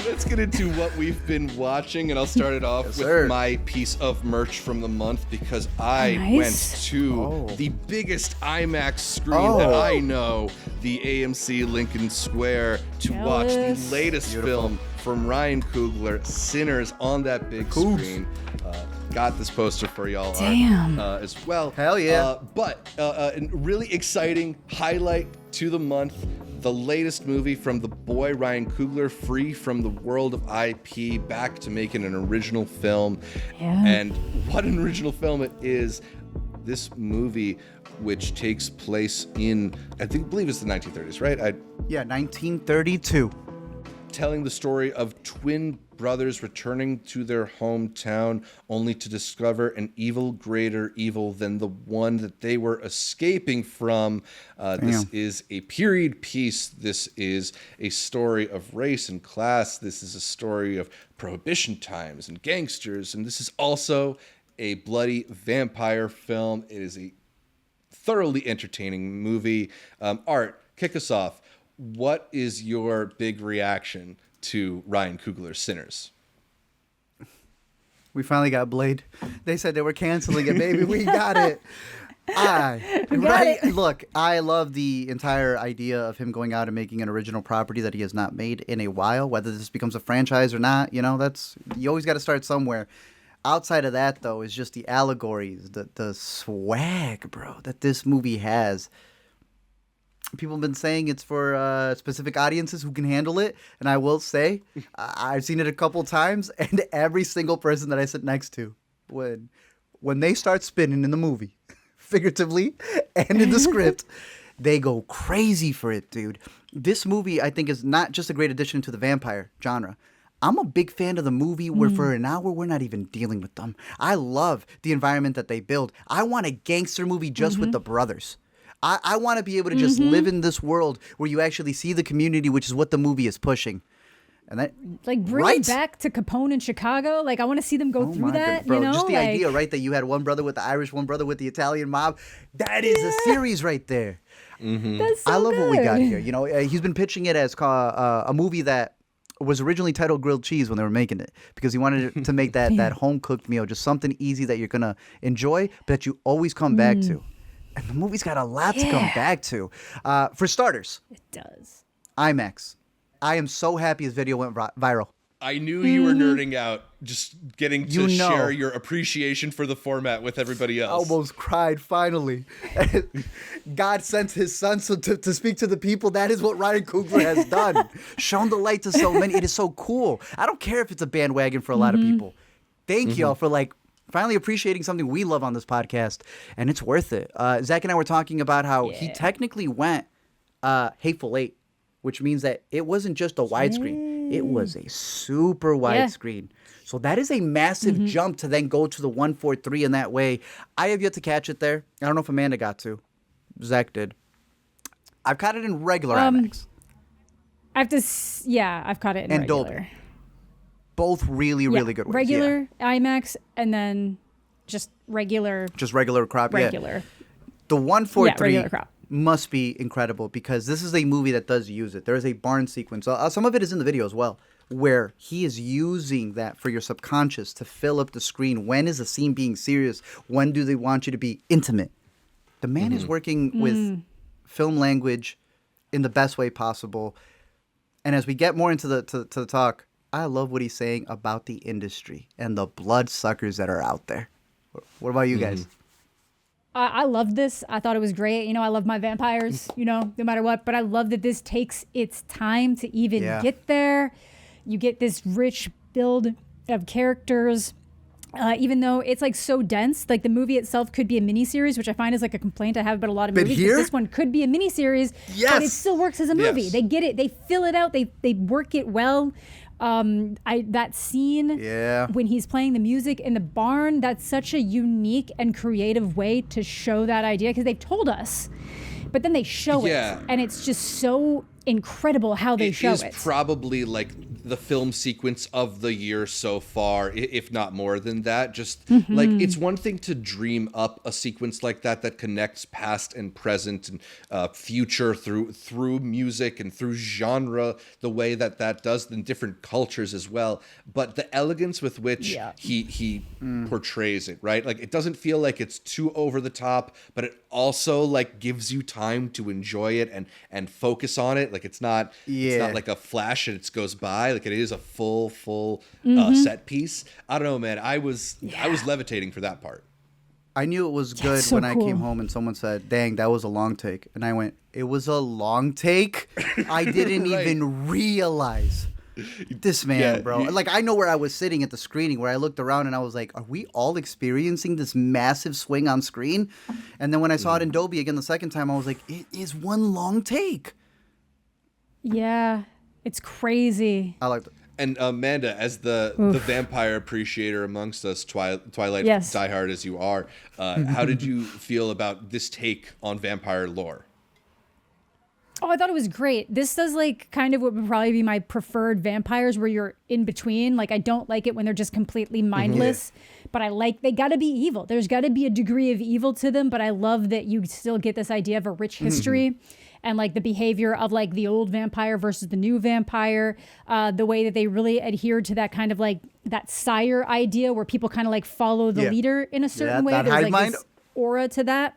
Let's get into what we've been watching, and I'll start it off with my piece of merch from the month, because I went to the biggest IMAX screen that I know, the AMC Lincoln Square, to watch the latest film from Ryan Coogler, Sinners, on that big screen. Got this poster for y'all as well. Hell yeah. But a really exciting highlight to the month, the latest movie from the boy Ryan Coogler, free from the world of IP, back to making an original film. And what an original film it is. This movie, which takes place in, I believe it's the 1930s, right? 1932. Telling the story of twin brothers returning to their hometown only to discover an evil greater evil than the one that they were escaping from. This is a period piece. This is a story of race and class. This is a story of prohibition times and gangsters. And this is also a bloody vampire film. It is a thoroughly entertaining movie. Art, kick us off. What is your big reaction to Ryan Coogler's Sinners? We finally got Blade. They said they were canceling it, baby. We got it. Look, I love the entire idea of him going out and making an original property that he has not made in a while. Whether this becomes a franchise or not, you always got to start somewhere. Outside of that, though, is just the allegories, the swag, bro, that this movie has. People have been saying it's for specific audiences who can handle it. And I will say, I've seen it a couple times, and every single person that I sit next to, when they start spinning in the movie, figuratively and in the script, they go crazy for it, dude. This movie, I think, is not just a great addition to the vampire genre. I'm a big fan of the movie where for an hour we're not even dealing with them. I love the environment that they build. I want a gangster movie just with the brothers. I want to be able to just live in this world where you actually see the community, which is what the movie is pushing. And that, bring it back to Capone in Chicago. I want to see them go through that. Bro, just the idea, right, that you had one brother with the Irish, one brother with the Italian mob. That is a series right there. That's so I love what we got good. here. He's been pitching it as a movie that was originally titled Grilled Cheese when they were making it, because he wanted to make that home-cooked meal, just something easy that you're going to enjoy, but that you always come back to. And the movie's got a lot to come back to. For starters, it does. IMAX. I am so happy his video went viral. I knew you were nerding out, just getting to share your appreciation for the format with everybody else. Almost cried, finally. God sent his son to speak to the people. That is what Ryan Coogler has done. Shown the light to so many. It is so cool. I don't care if it's a bandwagon for a lot of people. Thank y'all for finally appreciating something we love on this podcast, and it's worth it. Zach and I were talking about how he technically went Hateful Eight, which means that it wasn't just a widescreen. It was a super widescreen. So that is a massive jump to then go to the 143 in that way. I have yet to catch it there. I don't know if Amanda got to. Zach did. I've caught it in regular IMAX. I've caught it in regular. Dolby. Both really good ones. Regular IMAX, and then just regular. Just regular crop. Regular. The 143 regular crop must be incredible, because this is a movie that does use it. There is a barn sequence. Some of it is in the video as well, where he is using that for your subconscious to fill up the screen. When is a scene being serious? When do they want you to be intimate? The man is working with film language in the best way possible. And as we get more into the talk, I love what he's saying about the industry and the bloodsuckers that are out there. What about you guys? I love this. I thought it was great. I love my vampires, no matter what. But I love that this takes its time to even get there. You get this rich build of characters. Even though it's so dense, the movie itself could be a miniseries, which I find is a complaint I have about a lot of movies. This one could be a miniseries, but it still works as a movie. Yes. They get it. They fill it out. They work it well. That scene when he's playing the music in the barn, that's such a unique and creative way to show that idea, because they've told us, but then they show it, and it's just so incredible how they show it. It is probably the film sequence of the year so far, if not more than that. Just like, it's one thing to dream up a sequence like that connects past and present and future through music and through genre, the way that does in different cultures as well. But the elegance with which he portrays it, right? Like, it doesn't feel like it's too over the top, but it also like gives you time to enjoy it and focus on it. Like, it's not like a flash and it goes by. Like, it is a full set piece. I don't know, man. I was levitating for that part. I knew it was good so when I cool. came home and someone said, "Dang, that was a long take," and I went, "It was a long take." I didn't Right. even realize. This man, bro. Like, I know where I was sitting at the screening, where I looked around and I was like, are we all experiencing this massive swing on screen? And then when I saw it in Dolby again the second time, I was like, it is one long take. Yeah, it's crazy. I liked it. And Amanda, as the vampire appreciator amongst us, Twilight Yes. diehard as you are, how did you feel about this take on vampire lore? Oh, I thought it was great. This does like kind of what would probably be my preferred vampires, where you're in between. Like, I don't like it when they're just completely mindless, but I like, they got to be evil. There's got to be a degree of evil to them, but I love that you still get this idea of a rich history and like the behavior of like the old vampire versus the new vampire, the way that they really adhere to that kind of like that sire idea where people kind of like follow the leader in a certain way. that There's hive like mind. this aura to that,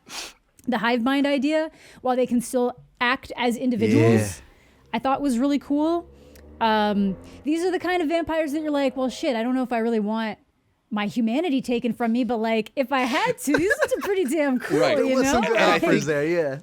the hive mind idea, while they can still act as individuals. I thought was really cool. These are the kind of vampires that you're like, well, shit, I don't know if I really want my humanity taken from me, but like, if I had to, these are pretty damn cool, Right. you know? Some good Like, offers there, yeah.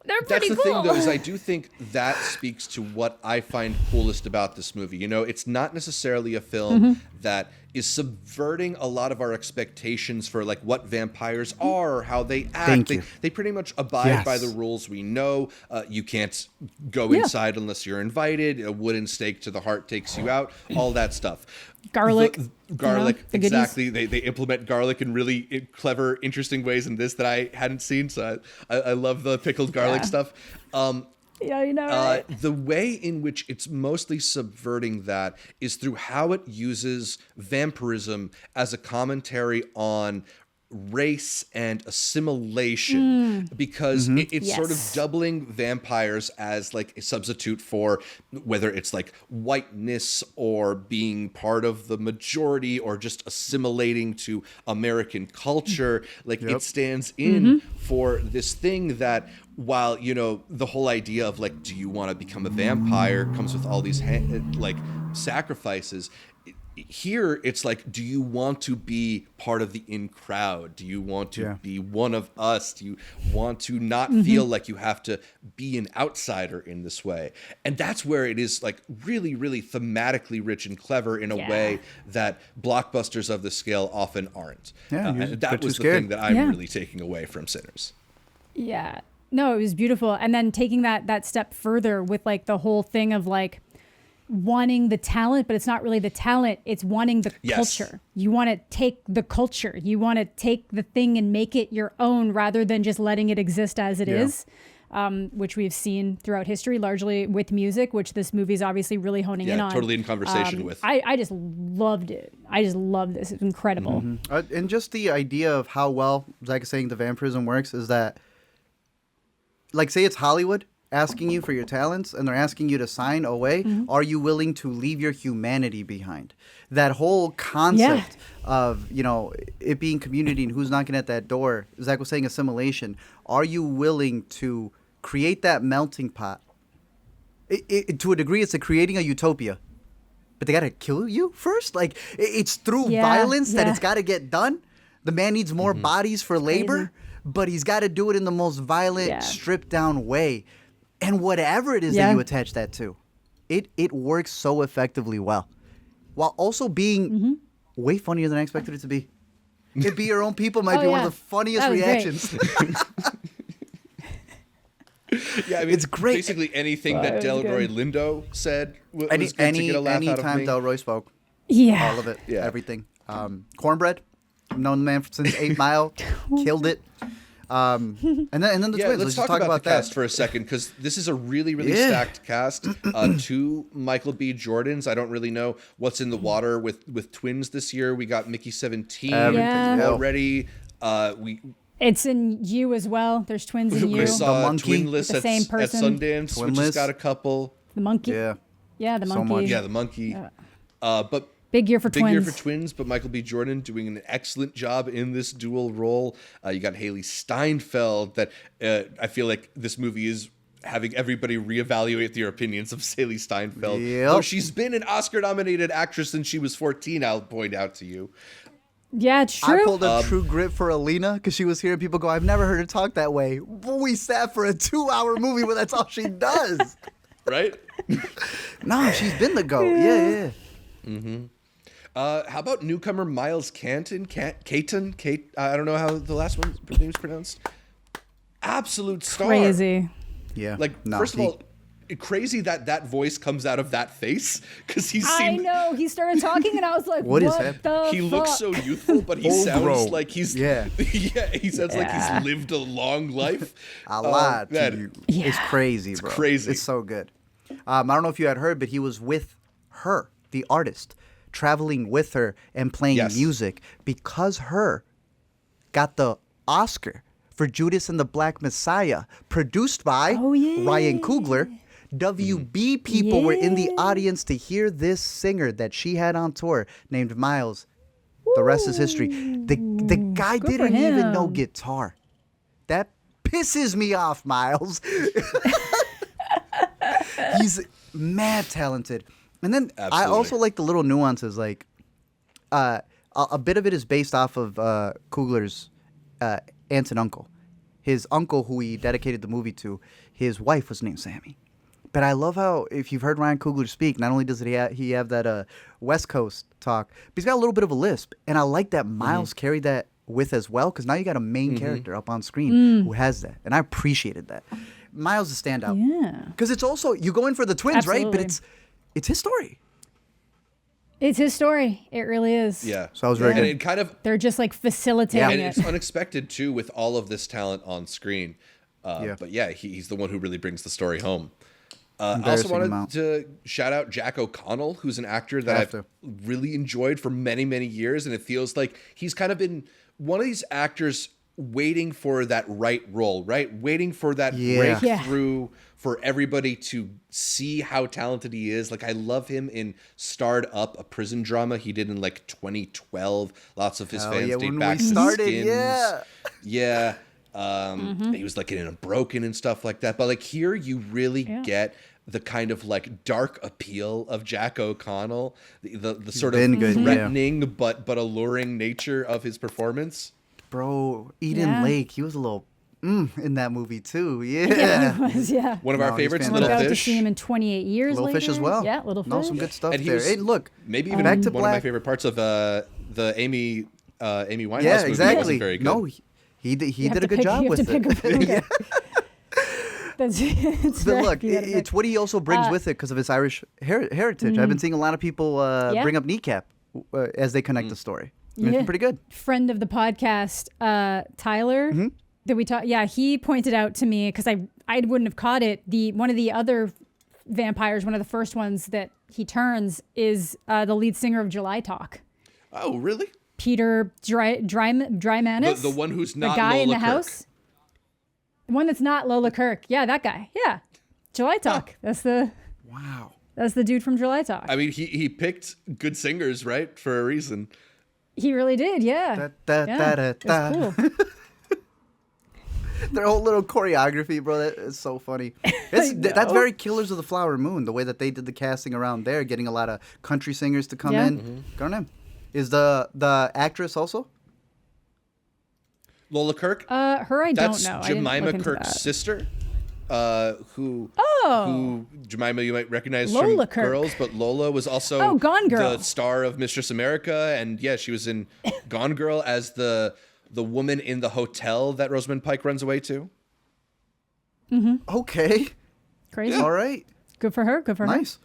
they're That's pretty the cool. thing, though, is I do think that speaks to what I find coolest about this movie. You know, it's not necessarily a film that is subverting a lot of our expectations for like what vampires are, how they act. Thank you. They pretty much abide by Yes. the rules we know. You can't go inside unless you're invited. A wooden stake to the heart takes you out. All that stuff. Garlic. Garlic, the goodies. exactly. They implement garlic in really clever, interesting ways in this that I hadn't seen. So I love the pickled garlic stuff. Yeah, you know, right? The way in which it's mostly subverting that is through how it uses vampirism as a commentary on race and assimilation, because it's sort of Yes. doubling vampires as like a substitute for whether it's like whiteness or being part of the majority or just assimilating to American culture. Like, it stands in for this thing that, while, you know, the whole idea of like, do you want to become a vampire comes with all these like sacrifices. Here, it's like, do you want to be part of the in crowd? Do you want to be one of us? Do you want to not feel like you have to be an outsider in this way? And that's where it is like really, really thematically rich and clever in a way that blockbusters of this scale often aren't. Yeah, And they're that too was the scared. thing that I'm Yeah. really taking away from Sinners. Yeah. No, it was beautiful. And then taking that step further with like the whole thing of like wanting the talent, but it's not really the talent. It's wanting the culture. You want to take the culture. You want to take the thing and make it your own rather than just letting it exist as it is, which we've seen throughout history, largely with music, which this movie is obviously really honing in on. Totally in conversation with. I just loved it. I just love this. It's incredible. And just the idea of how well, Zach is saying, the vampirism works is that, like, say it's Hollywood asking you for your talents and they're asking you to sign away. Are you willing to leave your humanity behind? That whole concept of, you know, it being community and who's knocking at that door, Zach was saying assimilation. Are you willing to create that melting pot? To a degree, it's like creating a utopia. But they got to kill you first? Like, it's through violence that it's got to get done. The man needs more bodies for labor, but he's got to do it in the most violent, stripped down way. And whatever it is that you attach that to, it works so effectively well. While also being way funnier than I expected it to be. It be your own people might be one of the funniest That was reactions. Yeah, I mean, It's great. Basically anything that it was Delroy good. Lindo said was good to get a laugh out of anytime me. Delroy spoke, Yeah. all of it, Yeah. everything. Cornbread, I've known the man since 8 Mile, killed it. And then the Yeah, twins. let's just talk about the that. cast for a second, because this is a really, really stacked cast. Two Michael B. Jordans. I don't really know what's in the water with twins this year. We got Mickey 17 already. It's in You as well. There's twins in You. We saw The monkey. Twinless The same at person. Sundance, which Twinless. has got a couple. The monkey. Yeah. Yeah, the So monkey. much. Yeah, the monkey. But Big year for big year twins. for twins, but Michael B. Jordan doing an excellent job in this dual role. You got Hailee Steinfeld. That I feel like this movie is having everybody reevaluate their opinions of Hailee Steinfeld. Yep. Though she's been an Oscar-nominated actress since she was 14, I'll point out to you. Yeah, it's true. I pulled a True Grit for Alina because she was here and people go, I've never heard her talk that way. But we sat for a 2-hour movie where that's all she does. Right? No, she's been the GOAT. Yeah. How about newcomer Miles Caton? Caton? I don't know how the last one's name's pronounced. Absolute star. Crazy. Yeah. Like, No, first of all, crazy that voice comes out of that face, because he I seemed know. He started talking and I was like, What what is happening? the he fuck? looks so youthful, but he Old sounds bro. like he's Yeah. he sounds like he's lived a long life. I lied to man, you. Yeah. It's crazy, bro. crazy. It's so good. I don't know if you had heard, but he was with her, the artist, traveling with her and playing Yes. music because her got the Oscar for Judas and the Black Messiah, produced by Oh, yeah. Ryan Coogler. WB people were in the audience to hear this singer that she had on tour named Miles. The rest is history. The guy Good for didn't even know him. guitar. That pisses me off, Miles. He's mad talented. And then I Absolutely. also like the little nuances. Like, a bit of it is based off of Coogler's aunt and uncle. His uncle, who he dedicated the movie to, his wife was named Sammy. But I love how, if you've heard Ryan Coogler speak, not only does he have that West Coast talk, but he's got a little bit of a lisp. And I like that Miles carried that with as well, because now you got a main character up on screen who has that. And I appreciated that. Miles is a standout. Yeah. Because it's also, you go in for the twins, right? But Absolutely. it's his story. It's his story. It really is. Yeah. So I was very and good. it kind of They're just like facilitating and it. it's unexpected too with all of this talent on screen. Yeah. But yeah, he's the one who really brings the story home. I also Embarrassing wanted amount. to shout out Jack O'Connell, who's an actor that Have I've to. really enjoyed for many, many years. And it feels like he's kind of been one of these actors waiting for that right role, right? Waiting for that Yeah. breakthrough for everybody to see how talented he is. Like, I love him in Starred Up, a prison drama he did in like 2012. Lots of his Hell fans yeah, date when back we to started, Skins. yeah. Yeah. He was like in Unbroken and stuff like that. But like here you really get the kind of like dark appeal of Jack O'Connell, the sort of been good, yeah. threatening but alluring nature of his performance. Bro, Eden Yeah. Lake, he was a little in that movie too. Yeah. Yeah, he was, yeah. One of No, our he's favorites, fantastic. We're Little about to Fish. see him in 28 years Little later. Fish as well. Yeah, Little Fish. No, some good stuff And he there. was Hey, look, maybe even Back to one of my Black. favorite parts of the Amy Winehouse yeah, movie exactly. wasn't very good. No, he did You have a to good pick- job you have with to pick it. a movie. That's it's But very- look, you gotta it's pick. what he also brings with it because of his Irish heritage. I've been seeing a lot of people Yeah. bring up Kneecap as they connect the story. And It's Yeah. been pretty good. Friend of the podcast, Tyler, Mm-hmm. that we talked. Yeah, he pointed out to me because I wouldn't have caught it. One of the other vampires, one of the first ones that he turns, is the lead singer of July Talk, Oh, really? Peter Drymanis. The one who's the not guy in Lola the Kirke. house. The one that's not Lola Kirke. Yeah, that guy. Yeah, July Talk. That's the dude from July Talk. I mean, he picked good singers, right, for a reason. He really did. Yeah. Yeah, it's cool. Their whole little choreography, bro, that is so funny. That's very Killers of the Flower Moon, the way that they did the casting around there, getting a lot of country singers to come Yeah. in. Go on in. Is the actress also? Lola Kirke? Her, I That's don't know. I didn't Jemima look into Kirke's that. sister, who Jemima you might recognize Lola from Kirke. Girls, but Lola was also Oh, Gone Girl. the star of Mistress America, and yeah, she was in Gone Girl as the woman in the hotel that Rosamund Pike runs away to. Okay. Crazy. All right. Good for her. Good for her. Nice.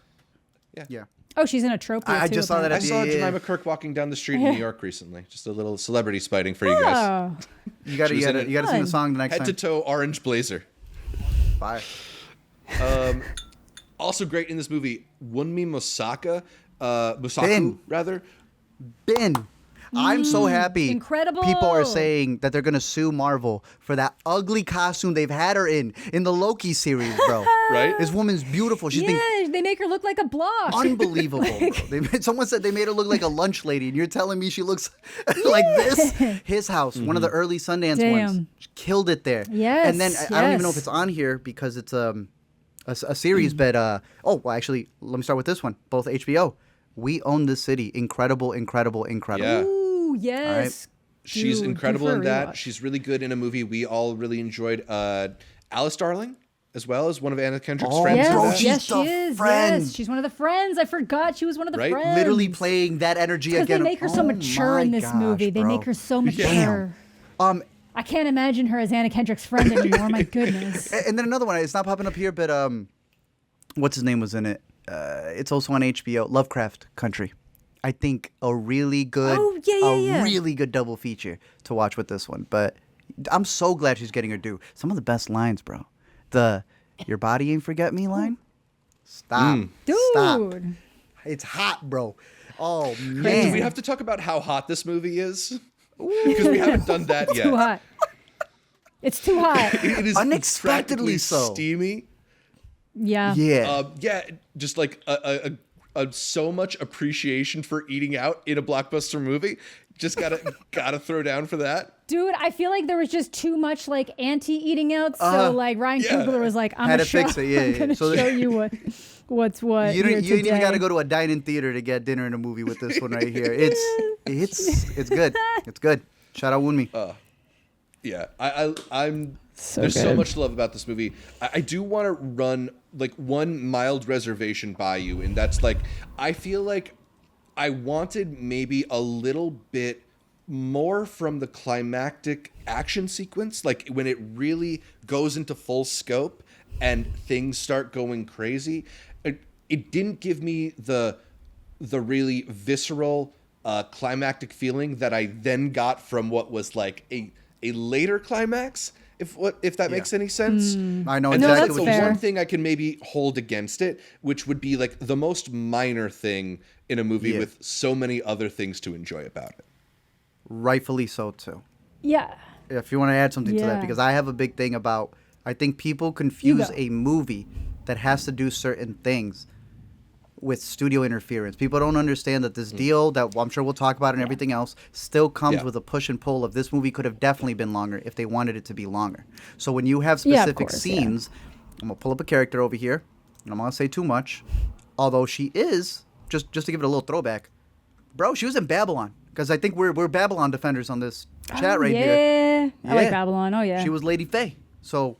Yeah. Yeah. Oh, she's in a trope. I too, just saw that I at saw the- Jemima Kirke walking down the street in New York recently. Just a little celebrity spiting for you guys. Oh, You got She was in it. to sing the song the next Head to time. toe orange blazer. Bye. Also great in this movie, Wunmi Mosaku, Ben. rather. Ben. I'm so happy. incredible. People are saying that they're gonna sue Marvel for that ugly costume they've had her in the Loki series, bro. Right? This woman's beautiful. She's been yeah, they make her look like a block. unbelievable. Someone said they made her look like a lunch lady, and you're telling me she looks like this? His house, one of the early Sundance ones, Damn. killed it there. Yes, And then I don't even know if yes. it's on here because it's a series, but actually, let me start with this one. Both HBO. We Own This City. Incredible, incredible, incredible. Yeah. Ooh, yes. She's Dude, incredible due for in a that. rewatch. She's really good in a movie we all really enjoyed. Alice Darling, as well as one of Anna Kendrick's Oh, friends. Yes, in bro, that. she's yes, the she is. friend. Yes, she's one of the friends. I forgot she was one of the Right? friends. Literally playing that energy Because again. they make her so Oh mature in my this gosh, movie. They bro. make her so mature. Damn. I can't imagine her as Anna Kendrick's friend anymore. My goodness. And then another one. It's not popping up here, but what's his name was in it? It's also on HBO. Lovecraft Country. I think a really good, Oh, yeah. really good double feature to watch with this one. But I'm so glad she's getting her due. Some of the best lines, bro. The "Your body ain't forget me" line. Stop, stop. Dude. It's hot, bro. Oh Hey, man. do we have to talk about how hot this movie is? Because we haven't done that yet. Too hot. It's too hot. It is Unexpectedly practically so. Steamy. Yeah. Yeah. Just like a so much appreciation for eating out in a blockbuster movie. Just gotta throw down for that. Dude, I feel like there was just too much like anti-eating out. So like Ryan Yeah. Coogler was like, I'm Had gonna to fix it, yeah, I'm yeah. gonna So show the- you what's what. You here ain't even today. got to go to a dine-in theater to get dinner in a movie with this one right here. It's good. It's good. Shout out Wunmi. Yeah, I'm. So There's so good. much love about this movie. I do want to run like one mild reservation by you, and that's like I feel like I wanted maybe a little bit more from the climactic action sequence, like when it really goes into full scope and things start going crazy. It didn't give me the really visceral climactic feeling that I then got from what was like a later climax. If that makes any sense. I know And exactly that's what the you're fair. one saying. thing I can maybe hold against it, which would be like the most minor thing in a movie Yeah. with so many other things to enjoy about it. Rightfully so, too. Yeah. If you want to add something to that, Yeah. because I have a big thing about, I think people confuse go. a movie that has to do certain things with studio interference. People don't understand that this deal that I'm sure we'll talk about and everything else still comes Yeah. with a push and pull of this movie could have definitely been longer if they wanted it to be longer. So when you have Yeah, of specific course, yeah. scenes, I'm going to pull up a character over here, and I'm not going to say too much, although she is, just to give it a little throwback, bro, she was in Babylon. Because I think we're Babylon defenders on this chat right here. I like Babylon. Oh yeah. She was Lady Faye. So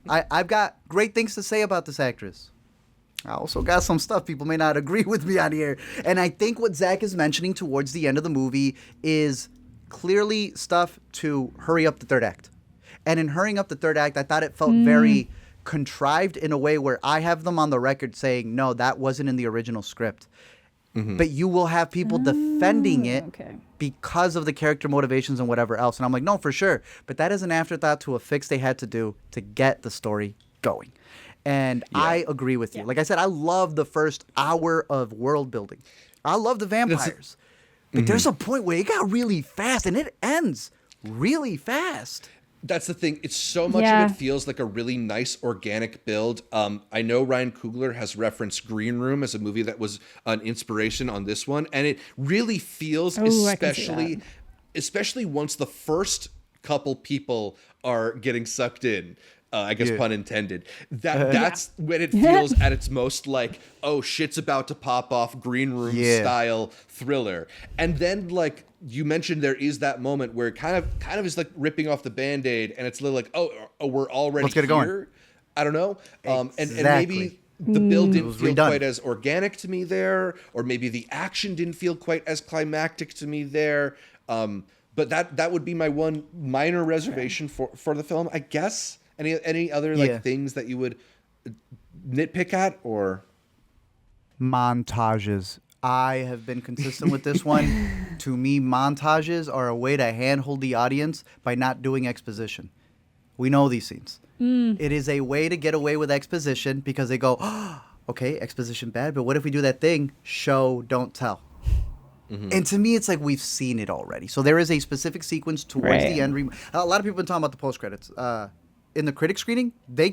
I've got great things to say about this actress. I also got some stuff people may not agree with me on here. And I think what Zach is mentioning towards the end of the movie is clearly stuff to hurry up the third act. And in hurrying up the third act, I thought it felt very contrived in a way where I have them on the record saying, no, that wasn't in the original script. But you will have people defending it okay. because of the character motivations and whatever else. And I'm like, no, for sure. But that is an afterthought to a fix they had to do to get the story going. And I agree with you. Yeah. Like I said, I love the first hour of world building. I love the vampires. But there's a point where it got really fast and it ends really fast. That's the thing. It's so much Yeah. of it feels like a really nice organic build. I know Ryan Coogler has referenced Green Room as a movie that was an inspiration on this one, and it really feels, Ooh, I can see that. especially once the first couple people are getting sucked in. I guess pun intended. That's when it feels at its most like, oh, shit's about to pop off, Green Room style thriller. And then like you mentioned, there is that moment where it kind of is like ripping off the Band-Aid, and it's a little like, oh, we're already Let's get it here. going. I don't know. And Exactly. maybe the build didn't was feel redone. quite as organic to me there, or maybe the action didn't feel quite as climactic to me there. But that would be my one minor reservation for the film, I guess. Any other like things that you would nitpick at or Montages. I have been consistent with this one. To me, montages are a way to handhold the audience by not doing exposition. We know these scenes. It is a way to get away with exposition because they go, oh, okay, exposition bad, but what if we do that thing? Show, don't tell. And to me, it's like we've seen it already. So there is a specific sequence towards the end. A lot of people have been talking about the post-credits. In the critic screening, they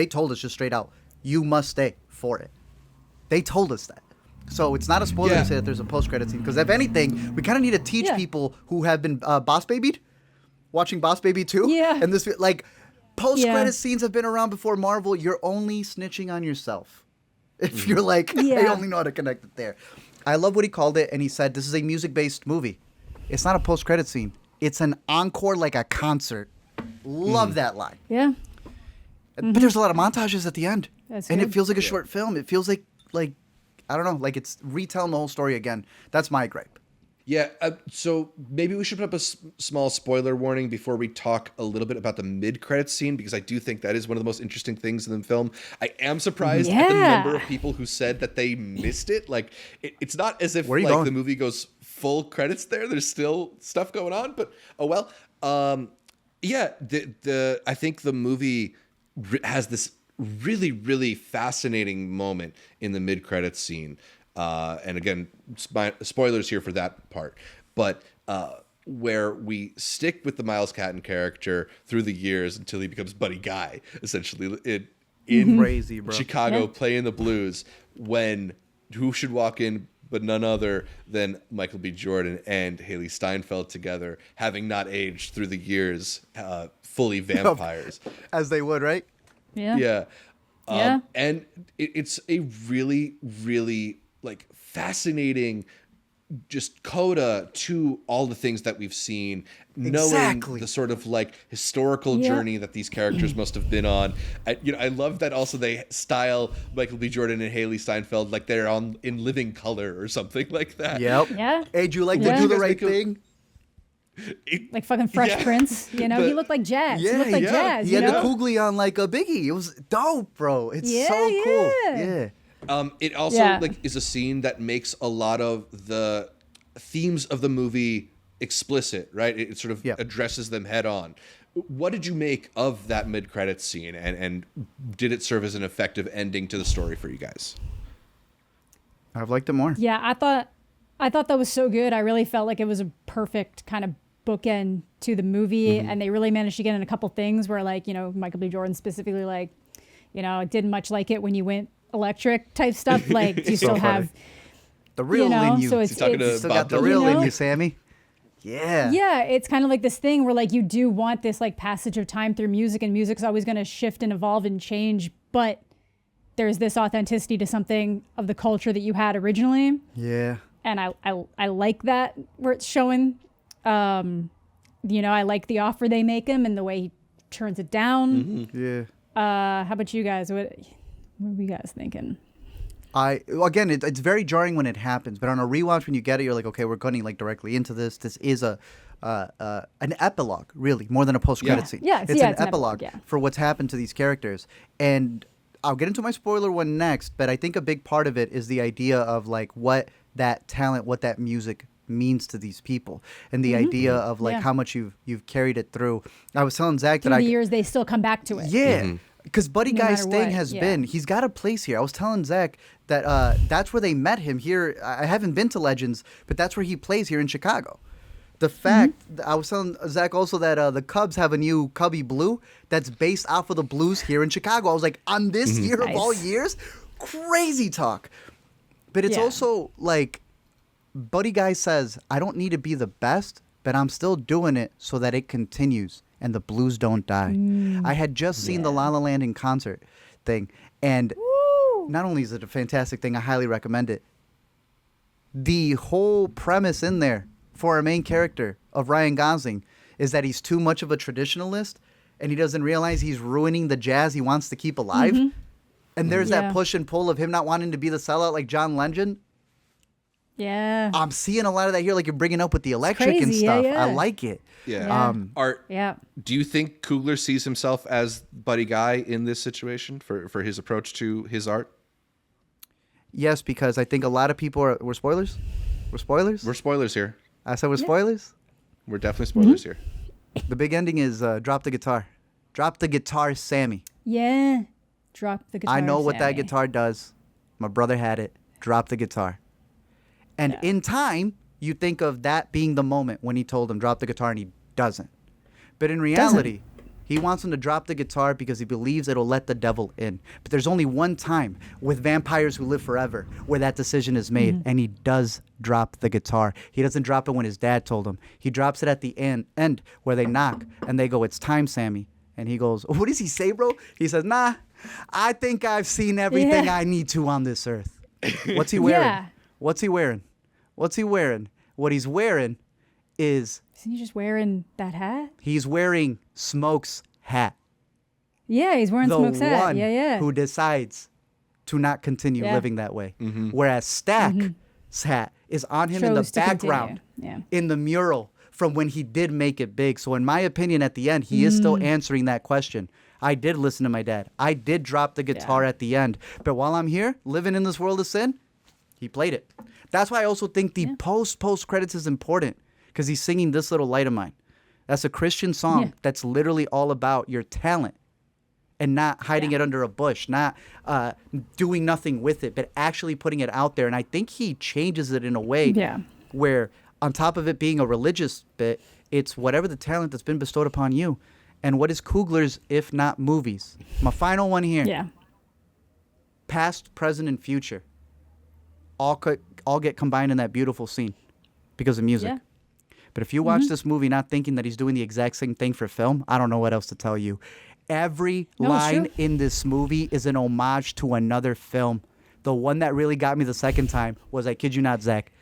told us just straight out, you must stay for it. They told us that. So it's not a spoiler to say that there's a post-credit scene. Because if anything, we kind of need to teach people who have been Boss Babied, watching Boss Baby 2. Yeah. And this, like, post-credit scenes have been around before Marvel. You're only snitching on yourself. If you're like, I only know how to connect it there. I love what he called it. And he said, this is a music-based movie. It's not a post-credit scene. It's an encore like a concert. Love that line. Yeah. But there's a lot of montages at the end. That's and good. it feels like a short film. It feels like I don't know, like it's retelling the whole story again. That's my gripe. Yeah, so maybe we should put up a small spoiler warning before we talk a little bit about the mid-credits scene, because I do think that is one of the most interesting things in the film. I am surprised at the number of people who said that they missed it. Like, it's not as if like the movie goes full credits there. There's still stuff going on, but oh well. Yeah, I think the movie has this really, really fascinating moment in the mid-credits scene. And again, spoilers here for that part. But where we stick with the Miles Caton character through the years until he becomes Buddy Guy, essentially, in Crazy, bro. Chicago, playing the blues, when who should walk in but none other than Michael B. Jordan and Hailee Steinfeld together, having not aged through the years, fully vampires. As they would, right? Yeah. And it's a really, really like fascinating just coda to all the things that we've seen, knowing the sort of like historical journey that these characters must have been on. I love that also they style Michael B. Jordan and Hailee Steinfeld like they're in living color or something like that. Yep. Yeah. Hey, do you like to do the right thing? Like fucking Fresh Prince, he looked like jazz. Yeah, he looked like jazz. He had the Coogler on like a Biggie. It was dope, bro. It's so cool. Yeah. It also like is a scene that makes a lot of the themes of the movie explicit, right? It sort of addresses them head on. What did you make of that mid-credits scene, and did it serve as an effective ending to the story for you guys? I've liked it more. Yeah, I thought that was so good. I really felt like it was a perfect kind of bookend to the movie, and they really managed to get in a couple things where, like, Michael B. Jordan specifically, like, didn't much like it when you went electric type stuff. Like, do you still have the real in you? So you still got the real in you, Sammy. Yeah, it's kind of like this thing where, like, you do want this like passage of time through music, and music's always going to shift and evolve and change, but there's this authenticity to something of the culture that you had originally. Yeah. And I like that where it's showing. I like the offer they make him and the way he turns it down. Yeah. How about you guys? What were you guys thinking? Again, it's very jarring when it happens, but on a rewatch, when you get it, you're like, okay, we're going like directly into this. This is an epilogue, really, more than a post-credit scene. Yeah, it's an epilogue for what's happened to these characters. And I'll get into my spoiler one next, but I think a big part of it is the idea of like what that talent, what that music means to these people, and the idea of like how much you've carried it through. I was telling Zach through the years they still come back to it. Yeah. Because Buddy Guy's thing has been, he's got a place here. I was telling Zach that that's where they met him here. I haven't been to Legends, but that's where he plays here in Chicago. The fact, I was telling Zach also that the Cubs have a new Cubby Blue that's based off of the Blues here in Chicago. I was like, on this year of all years? Crazy talk. But it's also like, Buddy Guy says, I don't need to be the best, but I'm still doing it so that it continues and the blues don't die. I had just seen the La La Land in concert thing, and not only is it a fantastic thing, I highly recommend it. The whole premise in there for our main character of Ryan Gosling is that he's too much of a traditionalist, and he doesn't realize he's ruining the jazz he wants to keep alive. And there's that push and pull of him not wanting to be the sellout like John Legend. Yeah. I'm seeing a lot of that here, like you're bringing up with the electric and stuff. I like it. Do you think Coogler sees himself as Buddy Guy in this situation for his approach to his art? Yes, because I think a lot of people are. We're spoilers. We're spoilers. We're spoilers here. I said we're spoilers. We're definitely spoilers here. The big ending is drop the guitar. Drop the guitar, Sammy. Yeah. Drop the guitar. I know what that Sammy. guitar does. My brother had it. Drop the guitar. And in time, you think of that being the moment when he told him drop the guitar, and he doesn't. But in reality, he wants him to drop the guitar because he believes it'll let the devil in. But there's only one time with vampires who live forever where that decision is made, and he does drop the guitar. He doesn't drop it when his dad told him. He drops it at the end where they knock, and they go, "It's time, Sammy." And he goes, "What does he say, bro?" He says, "Nah, I think I've seen everything I need to on this earth." What's he wearing? Yeah. What's he wearing? What's he wearing? What he's wearing is Isn't he just wearing that hat? he's wearing Smoke's hat. Yeah, he's wearing The Smoke's hat. one Yeah. who decides to not continue living that way. Whereas Stack's hat is on him in the Chose to background, continue. in the mural from when he did make it big. So in my opinion, at the end, he is still answering that question. I did listen to my dad. I did drop the guitar at the end. But while I'm here, living in this world of sin, he played it. That's why I also think the post credits is important, because he's singing This Little Light of Mine. That's a Christian song that's literally all about your talent and not hiding it under a bush, not doing nothing with it, but actually putting it out there. And I think he changes it in a way where, on top of it being a religious bit, it's whatever the talent that's been bestowed upon you. And what is Coogler's if not movies? My final one here. Yeah. Past, present, and future all get combined in that beautiful scene because of music. Yeah. But if you watch this movie not thinking that he's doing the exact same thing for film, I don't know what else to tell you. Every line in this movie is an homage to another film. The one that really got me the second time was, I kid you not, Zach,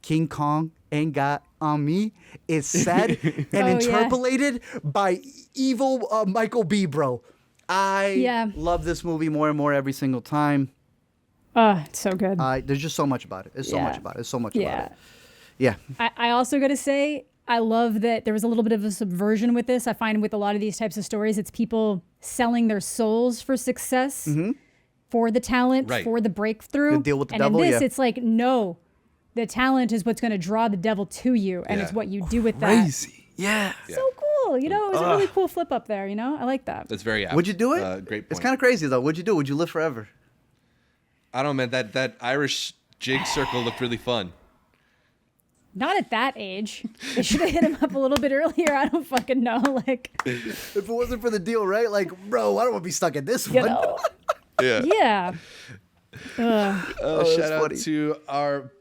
King Kong Ain't Got On Me is said and interpolated by evil Michael B, bro. I love this movie more and more every single time. It's so good. There's just so much about it. There's so much about it. There's so much about it. Yeah. I also got to say, I love that there was a little bit of a subversion with this. I find with a lot of these types of stories, it's people selling their souls for success, for the talent, for the breakthrough. The deal with the and devil, in this, it's like, no, the talent is what's going to draw the devil to you, and it's what you do with that. Crazy. Yeah. So cool. You know, it was a really cool flip up there, you know? I like that. That's very apt. Would you do it? Great point. It's kind of crazy, though. Would you do it? Would you live forever? I don't know, man. That Irish jig circle looked really fun. Not at that age. They should have hit him up a little bit earlier. I don't fucking know. Like, If it wasn't for the deal, right? Like, bro, I don't want to be stuck in this you one. know. Yeah. Shout out funny. to our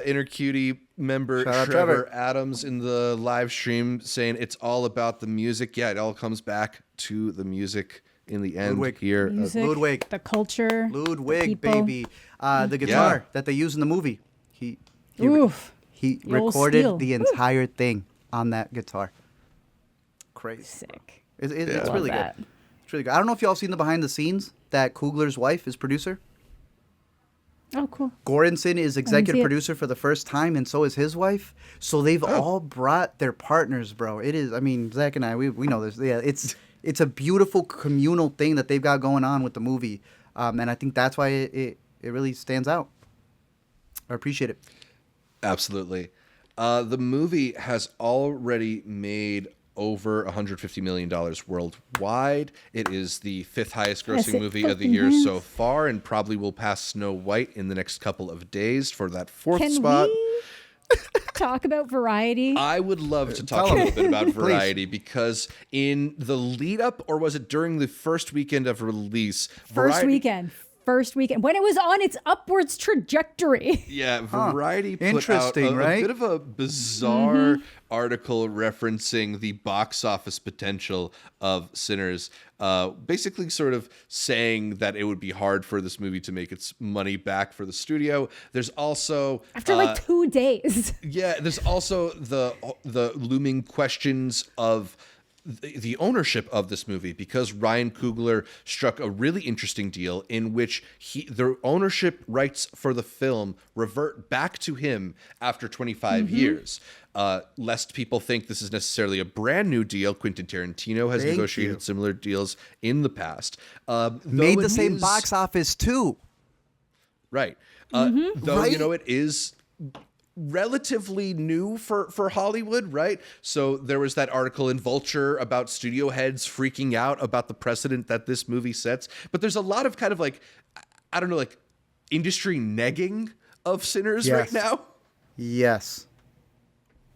inner cutie member Shout out Trevor Adams in the live stream saying it's all about the music. Yeah, it all comes back to the music in the end Ludwig. here. Music, Ludwig. the culture, Ludwig, the people. baby. The guitar that they use in the movie. He Oof. He The old recorded steel. the entire thing on that guitar. Crazy. Sick. It's Love really that. good. It's really good. I don't know if y'all seen the behind the scenes that Coogler's wife is producer. Oh, cool. Goranson is see executive it. producer for the first time, and so is his wife. So they've all brought their partners, bro. It is. I mean, Zach and I, we know this. Yeah, it's a beautiful communal thing that they've got going on with the movie, and I think that's why it really stands out. I appreciate it. Absolutely. The movie has already made over $150 million worldwide. It is the fifth highest grossing it movie of the fucking year has. so far, and probably will pass Snow White in the next couple of days for that fourth Can spot. we talk about Variety? I would love to talk a little bit about Variety because in the lead up, or was it during the first weekend of release? First weekend when it was on its upwards trajectory. Yeah, Variety put out Interesting, a right? bit of a bizarre article referencing the box office potential of Sinners, basically sort of saying that it would be hard for this movie to make its money back for the studio. There's also After like 2 days. yeah, there's also the looming questions of the ownership of this movie, because Ryan Coogler struck a really interesting deal in which the ownership rights for the film revert back to him after 25 years. Lest people think this is necessarily a brand new deal, Quentin Tarantino has negotiated similar deals in the past. Made the same box office too. Right. Though, Right? it is relatively new for Hollywood, right? So there was that article in Vulture about studio heads freaking out about the precedent that this movie sets. But there's a lot of kind of like, I don't know, like industry negging of Sinners right now. Yes.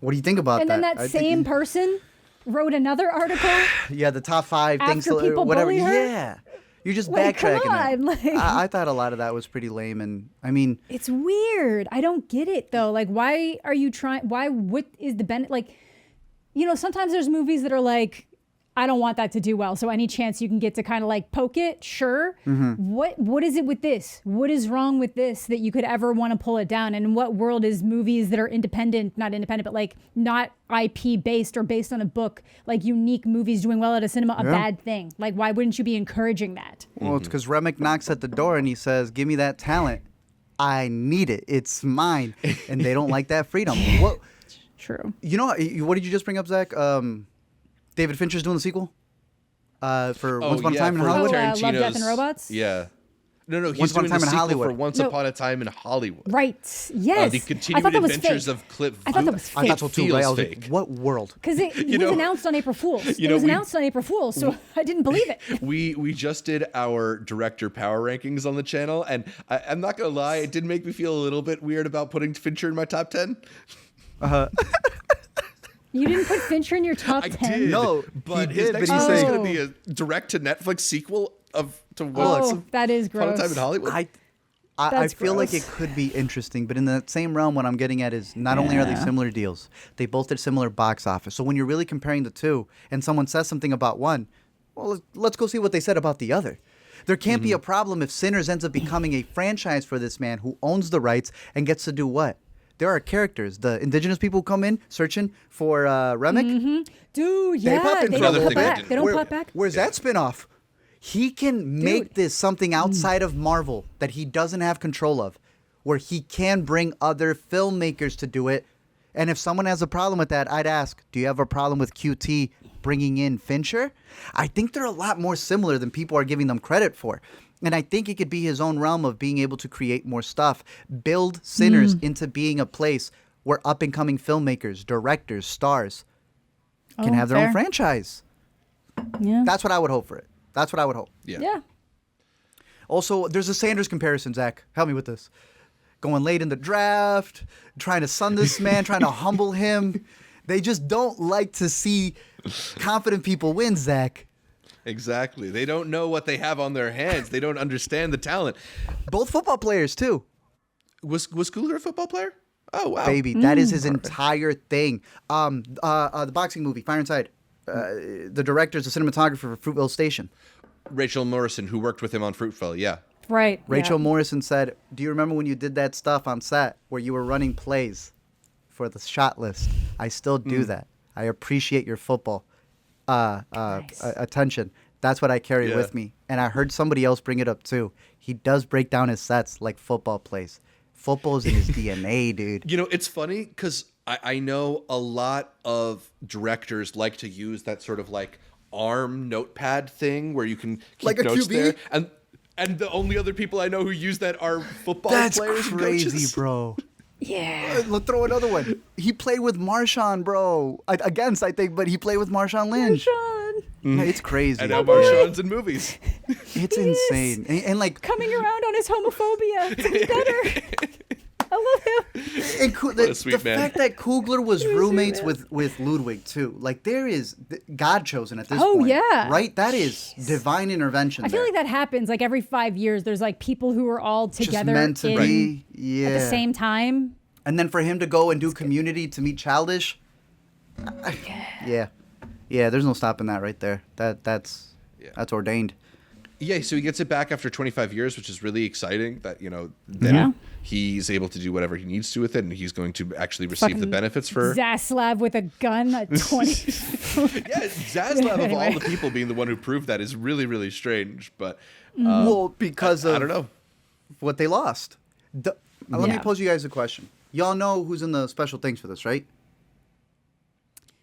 What do you think about that? And then that same person wrote another article. Yeah, the top 5 things, After people whatever. bully her? Yeah. You're just Like, come backtracking. on, like- I thought a lot of that was pretty lame. And I mean, It's weird. I don't get it though. Like, why are you trying? What is the benefit? Like, sometimes there's movies that are like, I don't want that to do well. So any chance you can get to kind of like poke it, sure. What is it with this? What is wrong with this that you could ever want to pull it down? And in what world is movies that are not independent, but like not IP based or based on a book, like unique movies doing well at a cinema, a bad thing? Like, why wouldn't you be encouraging that? well, it's because Remick knocks at the door and he says, "Give me that talent. I need it. It's mine." And they don't like that freedom. What? True. What did you just bring up, Zach? David Fincher's doing the sequel for Once Upon a Time in for Hollywood. Love, Death, and Tarantino's- Robots? Yeah. No, he's Once Upon a doing the Time in sequel Hollywood. for Once No. Upon a Time in Hollywood. Right. Yes. The I thought continuing that was adventures fake. of Clip. I thought that was I fake. thought so too, right? I was fake. like, what world? Because it was announced on April Fool's. It was announced on April Fool's, so I didn't believe it. We just did our director power rankings on the channel, and I'm not gonna lie, it did make me feel a little bit weird about putting Fincher in my top 10. You didn't put Fincher in your top 10? did. No, but he his did, next but he's movie is saying- going to be a direct to Netflix sequel to Oh, that is Upon a gross. Time in Hollywood. I That's feel like gross. it could be interesting, but in that same realm, what I'm getting at is not only are they similar deals, they both did similar box office. So when you're really comparing the two, and someone says something about one, well, let's go see what they said about the other. There can't be a problem if Sinners ends up becoming a franchise for this man who owns the rights and gets to do what? There are characters, the indigenous people who come in searching for Remick. Dude, They pop yeah. in They for don't a pop little back. bit. They don't pop back. Where's that spinoff? He can make this something outside of Marvel that he doesn't have control of, where he can bring other filmmakers to do it. And if someone has a problem with that, I'd ask, do you have a problem with QT bringing in Fincher? I think they're a lot more similar than people are giving them credit for. And I think it could be his own realm of being able to create more stuff, build Sinners into being a place where up-and-coming filmmakers, directors, stars can have their own fair. franchise. Yeah. That's what I would hope for it. That's what I would hope. Yeah. Also, there's a Sanders comparison, Zach. Help me with this. Going late in the draft, trying to sun this man, trying to humble him. They just don't like to see confident people win, Zach. Exactly. They don't know what they have on their hands. They don't understand the talent. Both football players, too. Was Coogler a football player? Oh, wow. Baby, that is his entire thing. The boxing movie, Fire Inside. The director's a cinematographer for Fruitvale Station. Rachel Morrison, who worked with him on Fruitvale, yeah. Right. Rachel yeah. Morrison said, "Do you remember when you did that stuff on set where you were running plays for the shot list? I still do that. I appreciate your football attention. That's what I carry Yeah. with me." And I heard somebody else bring it up too. He does break down his sets like football plays. Football is in his DNA, dude. It's funny because I know a lot of directors like to use that sort of like arm notepad thing where you can keep Like a notes QB? there. And the only other people I know who use that are football That's players and crazy, coaches. bro. Yeah. Let's throw another one. He played with Marshawn, bro. Against, I think, but he played with Marshawn Lynch. Sean, Yeah, it's crazy. And now Yeah. Marshawn's in movies. It's insane. And like, coming around on his homophobia to be better. I love him. and a sweet the man. fact that Coogler was What a sweet roommates man. with Ludwig too. Like there is God chosen at this Oh, point. yeah. Right? That is divine intervention. I feel there. like that happens like every 5 years. There's like people who are all just together meant to in, be. Yeah. at the same time. And then for him to go and do Community to meet Childish. Yeah. Yeah, there's no stopping that right there. That's ordained. Yeah, so he gets it back after 25 years, which is really exciting that, then he's able to do whatever he needs to with it, and he's going to actually receive the benefits for... Zaslav with a gun at 20. Yeah, Zaslav of all Anyway. the people being the one who proved that is really, really strange, but... Well, because I of don't know. what they lost. Let me Yeah. pose you guys a question. Y'all know who's in the special things for this, right?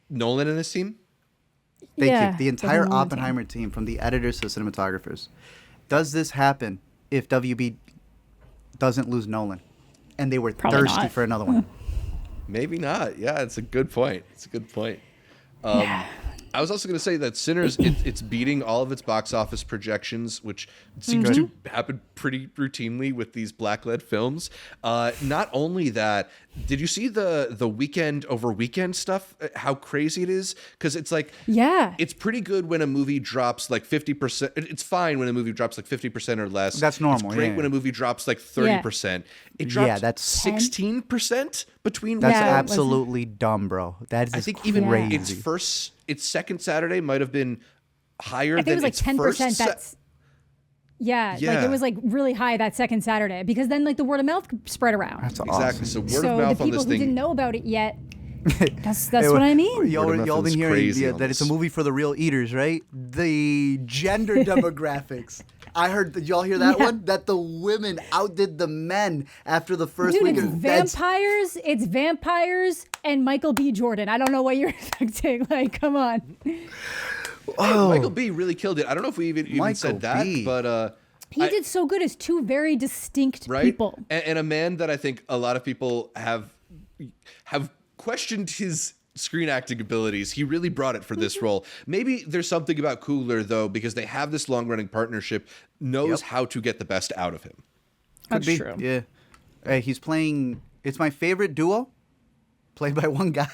Nolan and his team? Thank Yeah, you. The the entire Nolan team. Oppenheimer team, from the editors to the cinematographers. Does this happen if WB doesn't lose Nolan, and they were Probably thirsty not. for another one. Maybe not. Yeah, it's a good point. Yeah. I was also going to say that Sinners, it's beating all of its box office projections, which seems to happen pretty routinely with these black-led films. Not only that, did you see the weekend over weekend stuff? How crazy it is? Because it's like, it's pretty good when a movie drops like 50%. It's fine when a movie drops like 50% or less. That's normal. It's great yeah. when a movie drops like 30%. It drops that's 16% between That's weekends. absolutely dumb, bro. That is I think even crazy. its second Saturday might have been higher I think than it was like 10%. That's like it was like really high that second Saturday because then like the word of mouth spread around. That's exactly. awesome. So word So of mouth the on people this who thing. didn't know about it yet, that's what I mean. Y'all been is hearing crazy on that it's a this. movie for the real eaters, right? The gender demographics. I heard. Did y'all hear that one? That the women outdid the men after the first Dude, weekend. it's vampires and Michael B. Jordan. I don't know what you're expecting. Like, come on. Michael B. really killed it. I don't know if we even said that, B. but He did so good as two very distinct right? people. And a man that I think a lot of people have questioned his screen acting abilities. He really brought it for this role. Maybe there's something about Coogler though, because they have this long running partnership, knows how to get the best out of him. That's Could be. true. Yeah. Hey, he's playing. It's my favorite duo, played by one guy.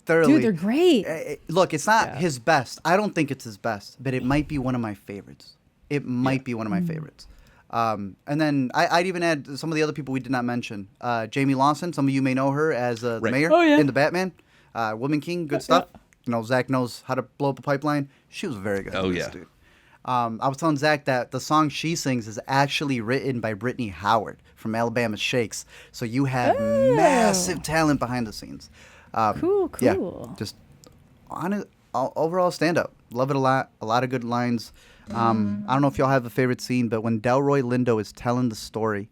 Thoroughly. Dude, they're great. Look, it's not his best. I don't think it's his best, but it might be one of my favorites. It might be one of my favorites. And then I'd even add some of the other people we did not mention. Jayme Lawson, some of you may know her as the mayor in the Batman. Woman King, good stuff. You know, Zach knows how to blow up a pipeline. She was very good. Dude. I was telling Zach that the song she sings is actually written by Brittany Howard from Alabama Shakes. So you have massive talent behind the scenes. Cool. Yeah, just overall stand up. Love it a lot. A lot of good lines. I don't know if y'all have a favorite scene, but when Delroy Lindo is telling the story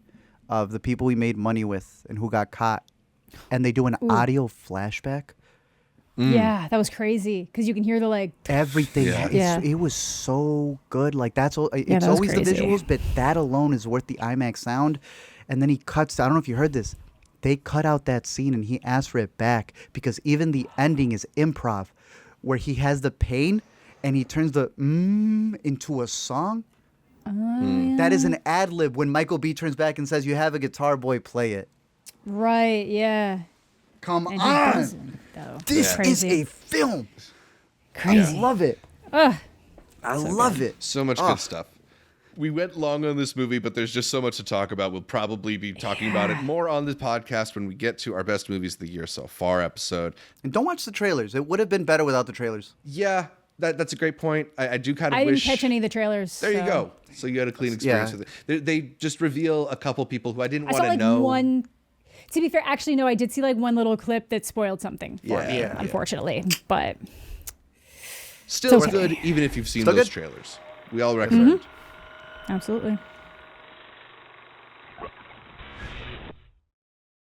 of the people we made money with and who got caught, and they do an audio flashback. Yeah, that was crazy because you can hear the like Everything. It was so good. Like it's that was always crazy. the visuals, but that alone is worth the IMAX sound. And then he cuts. I don't know if you heard this. They cut out that scene and he asked for it back because even the ending is improv, where he has the pain and he turns the into a song. That is an ad lib when Michael B turns back and says, "You have a guitar, boy, play it." right. Yeah. Come And he on. doesn't, though. This is Crazy. a film. Crazy. I love it. Ugh. I love it. So much good stuff. We went long on this movie, but there's just so much to talk about. We'll probably be talking about it more on the podcast when we get to our best movies of the year so far episode. And don't watch the trailers. It would have been better without the trailers. Yeah, that's a great point. I do kind of I wish. didn't catch any of the trailers. There you go. So you had a clean experience with it. They just reveal a couple people who I didn't I saw want to like know. one. To be fair, actually, no, I did see like one little clip that spoiled something for me, unfortunately. But Still it's okay. good, even if you've seen Still those good. trailers. We all recommend. absolutely.